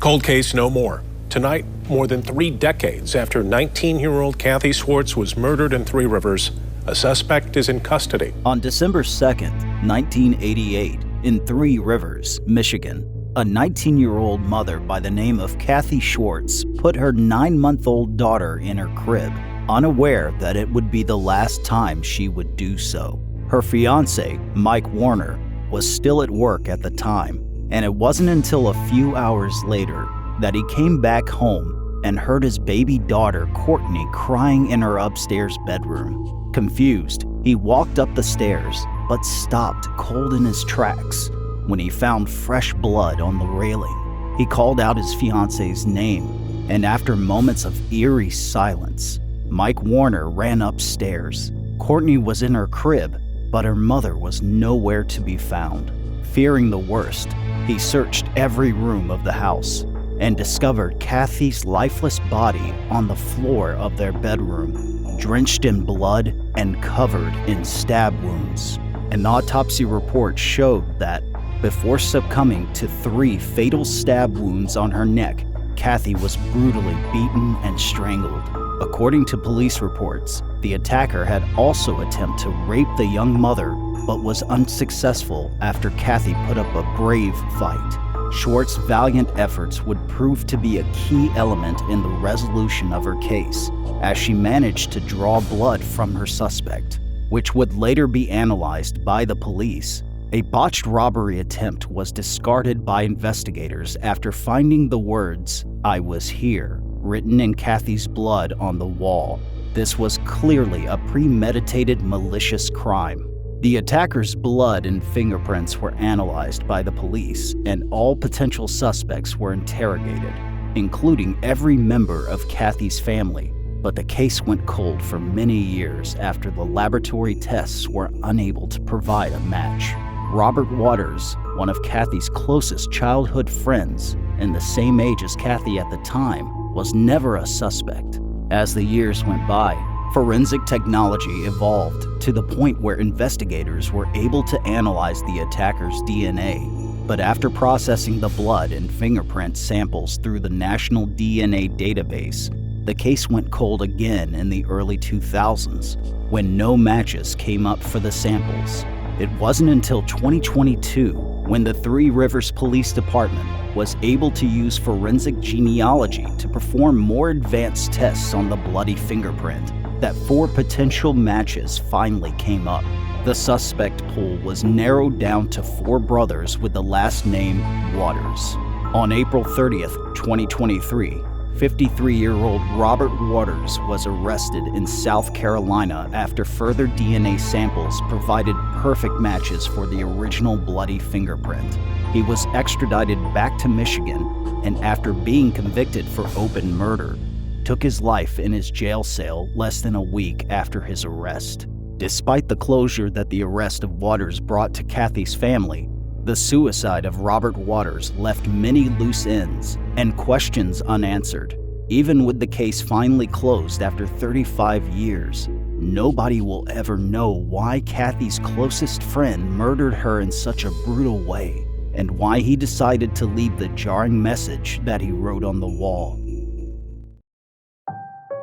Cold case no more. Tonight, more than 3 decades after 19-year-old Cathy Swartz was murdered in Three Rivers, a suspect is in custody. On December 2nd, 1988, in Three Rivers, Michigan, a 19-year-old mother by the name of Cathy Swartz put her 9-month-old daughter in her crib, unaware that it would be the last time she would do so. Her fiancé, Mike Warner, was still at work at the time, and it wasn't until a few hours later that he came back home and heard his baby daughter, Courtney, crying in her upstairs bedroom. Confused, he walked up the stairs, but stopped cold in his tracks when he found fresh blood on the railing. He called out his fiancé's name, and after moments of eerie silence, Mike Warner ran upstairs. Courtney was in her crib, but her mother was nowhere to be found. Fearing the worst, he searched every room of the house and discovered Cathy's lifeless body on the floor of their bedroom, drenched in blood and covered in stab wounds. An autopsy report showed that before succumbing to 3 fatal stab wounds on her neck, Cathy was brutally beaten and strangled. According to police reports, the attacker had also attempted to rape the young mother, but was unsuccessful after Cathy put up a brave fight. Swartz's valiant efforts would prove to be a key element in the resolution of her case, as she managed to draw blood from her suspect, which would later be analyzed by the police. A botched robbery attempt was discarded by investigators after finding the words, "I was here," written in Cathy's blood on the wall. This was clearly a premeditated, malicious crime. The attacker's blood and fingerprints were analyzed by the police, and all potential suspects were interrogated, including every member of Cathy's family. But the case went cold for many years after the laboratory tests were unable to provide a match. Robert Waters, one of Cathy's closest childhood friends and the same age as Cathy at the time, was never a suspect. As the years went by, forensic technology evolved to the point where investigators were able to analyze the attacker's DNA. But after processing the blood and fingerprint samples through the National DNA Database, the case went cold again in the early 2000s, when no matches came up for the samples. It wasn't until 2022 when the Three Rivers Police Department was able to use forensic genealogy to perform more advanced tests on the bloody fingerprint that 4 potential matches finally came up. The suspect pool was narrowed down to 4 brothers with the last name Waters. On April 30th, 2023, 53-year-old Robert Waters was arrested in South Carolina after further DNA samples provided perfect matches for the original bloody fingerprint. He was extradited back to Michigan, and after being convicted for open murder, took his life in his jail cell less than a week after his arrest. Despite the closure that the arrest of Waters brought to Cathy's family, the suicide of Robert Waters left many loose ends and questions unanswered. Even with the case finally closed after 35 years, nobody will ever know why Cathy's closest friend murdered her in such a brutal way, and why he decided to leave the jarring message that he wrote on the wall.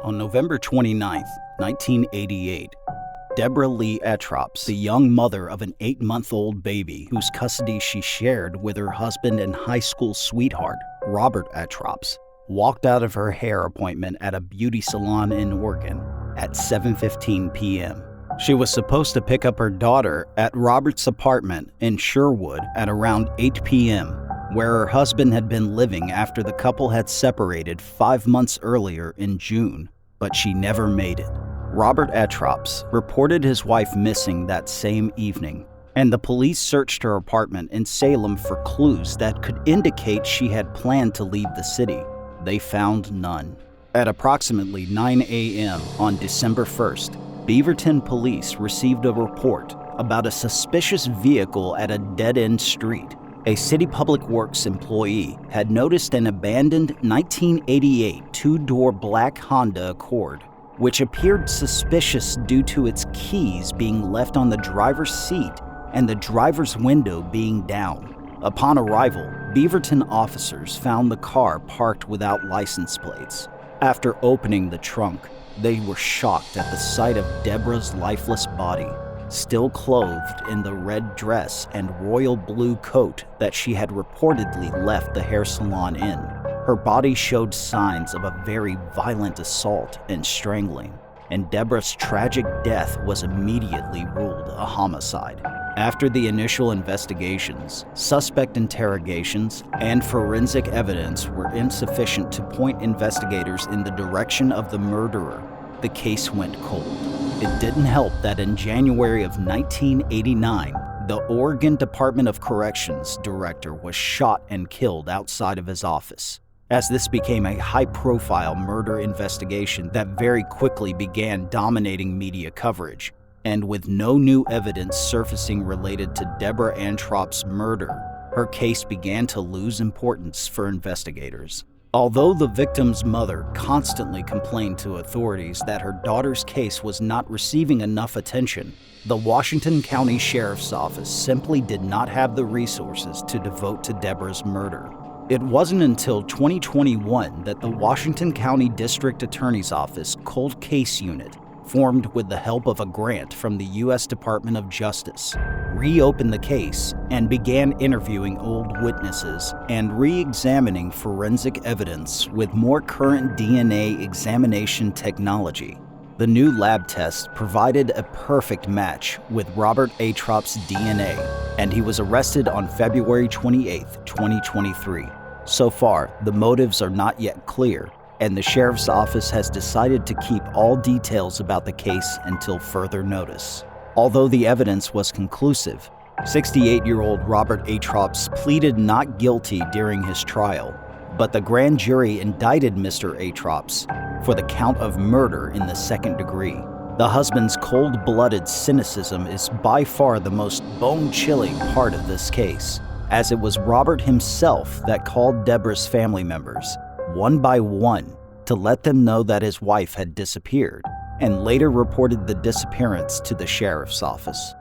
On November 29, 1988, Deborah Lee Atrops, the young mother of an 8-month-old baby whose custody she shared with her husband and high school sweetheart, Robert Atrops, walked out of her hair appointment at a beauty salon in Oregon at 7:15 p.m. She was supposed to pick up her daughter at Robert's apartment in Sherwood at around 8 p.m., where her husband had been living after the couple had separated 5 months earlier in June, but she never made it. Robert Atrops reported his wife missing that same evening, and the police searched her apartment in Salem for clues that could indicate she had planned to leave the city. They found none. At approximately 9 a.m. on December 1st, Beaverton police received a report about a suspicious vehicle at a dead-end street. A city public works employee had noticed an abandoned 1988 2-door black Honda Accord, which appeared suspicious due to its keys being left on the driver's seat and the driver's window being down. Upon arrival, Beaverton officers found the car parked without license plates. After opening the trunk, they were shocked at the sight of Deborah's lifeless body, still clothed in the red dress and royal blue coat that she had reportedly left the hair salon in. Her body showed signs of a very violent assault and strangling, and Deborah's tragic death was immediately ruled a homicide. After the initial investigations, suspect interrogations, and forensic evidence were insufficient to point investigators in the direction of the murderer, the case went cold. It didn't help that in January of 1989, the Oregon Department of Corrections director was shot and killed outside of his office, as this became a high-profile murder investigation that very quickly began dominating media coverage. And with no new evidence surfacing related to Deborah Antrop's murder, her case began to lose importance for investigators. Although the victim's mother constantly complained to authorities that her daughter's case was not receiving enough attention, the Washington County Sheriff's Office simply did not have the resources to devote to Deborah's murder. It wasn't until 2021 that the Washington County District Attorney's Office Cold Case Unit, formed with the help of a grant from the U.S. Department of Justice, reopened the case and began interviewing old witnesses and re-examining forensic evidence with more current DNA examination technology. The new lab test provided a perfect match with Robert Antrop's DNA, and he was arrested on February 28, 2023. So far, the motives are not yet clear, and the sheriff's office has decided to keep all details about the case until further notice. Although the evidence was conclusive, 68-year-old Robert Antrop's pleaded not guilty during his trial, but the grand jury indicted Mr. Antrop's for the count of murder in the second degree. The husband's cold-blooded cynicism is by far the most bone-chilling part of this case, as it was Robert himself that called Deborah's family members, one by one, to let them know that his wife had disappeared, and later reported the disappearance to the sheriff's office.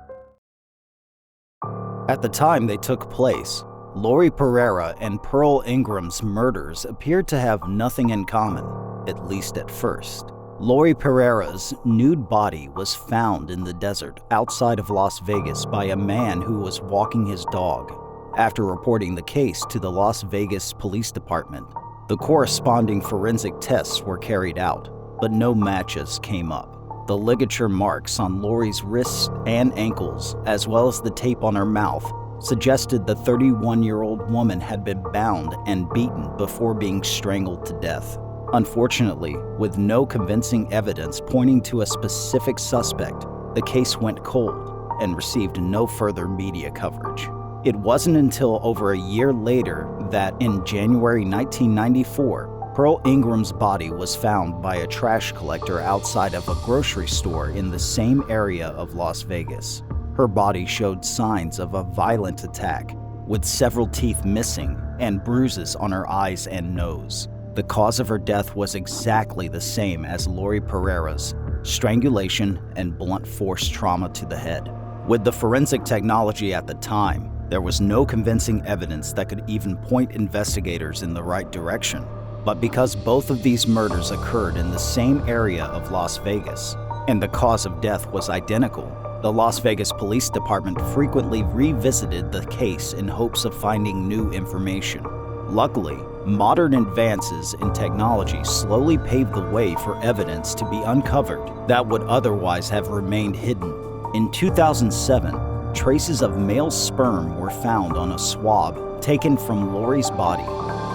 At the time they took place, Lori Pereira and Pearl Ingram's murders appeared to have nothing in common, at least at first. Lori Pereira's nude body was found in the desert outside of Las Vegas by a man who was walking his dog. After reporting the case to the Las Vegas Police Department, the corresponding forensic tests were carried out, but no matches came up. The ligature marks on Lori's wrists and ankles, as well as the tape on her mouth, suggested the 31-year-old woman had been bound and beaten before being strangled to death. Unfortunately, with no convincing evidence pointing to a specific suspect, the case went cold and received no further media coverage. It wasn't until over a year later that, in January 1994, Pearl Ingram's body was found by a trash collector outside of a grocery store in the same area of Las Vegas. Her body showed signs of a violent attack, with several teeth missing and bruises on her eyes and nose. The cause of her death was exactly the same as Lori Pereira's: strangulation and blunt force trauma to the head. With the forensic technology at the time, there was no convincing evidence that could even point investigators in the right direction. But because both of these murders occurred in the same area of Las Vegas, and the cause of death was identical, the Las Vegas Police Department frequently revisited the case in hopes of finding new information. Luckily, modern advances in technology slowly paved the way for evidence to be uncovered that would otherwise have remained hidden. In 2007, traces of male sperm were found on a swab taken from Lori's body,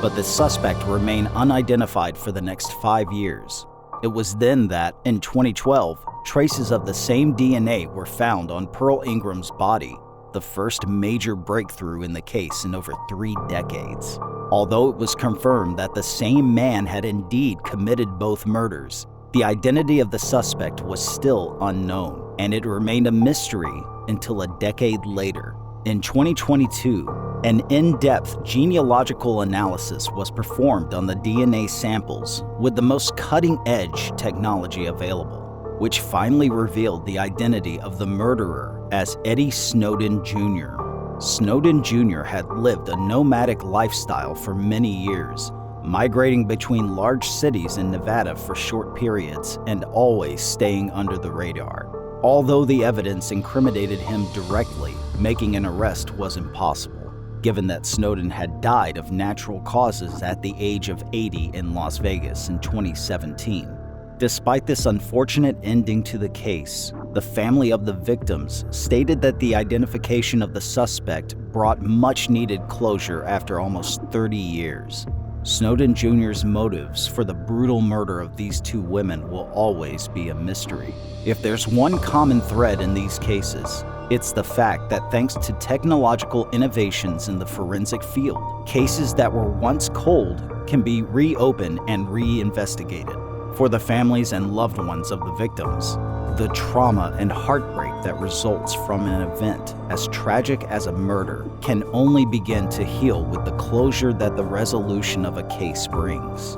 but the suspect remained unidentified for the next 5 years. It was then that, in 2012, traces of the same DNA were found on Pearl Ingram's body, the first major breakthrough in the case in over 3 decades. Although it was confirmed that the same man had indeed committed both murders, the identity of the suspect was still unknown, and it remained a mystery until a decade later. In 2022, an in-depth genealogical analysis was performed on the DNA samples with the most cutting-edge technology available, which finally revealed the identity of the murderer as Eddie Snowden Jr. Snowden Jr. had lived a nomadic lifestyle for many years, migrating between large cities in Nevada for short periods and always staying under the radar. Although the evidence incriminated him directly, making an arrest was impossible, given that Snowden had died of natural causes at the age of 80 in Las Vegas in 2017. Despite this unfortunate ending to the case, the family of the victims stated that the identification of the suspect brought much-needed closure after almost 30 years. Snowden Jr.'s motives for the brutal murder of these two women will always be a mystery. If there's one common thread in these cases, it's the fact that thanks to technological innovations in the forensic field, cases that were once cold can be reopened and reinvestigated. For the families and loved ones of the victims, the trauma and heartbreak that results from an event as tragic as a murder can only begin to heal with the closure that the resolution of a case brings.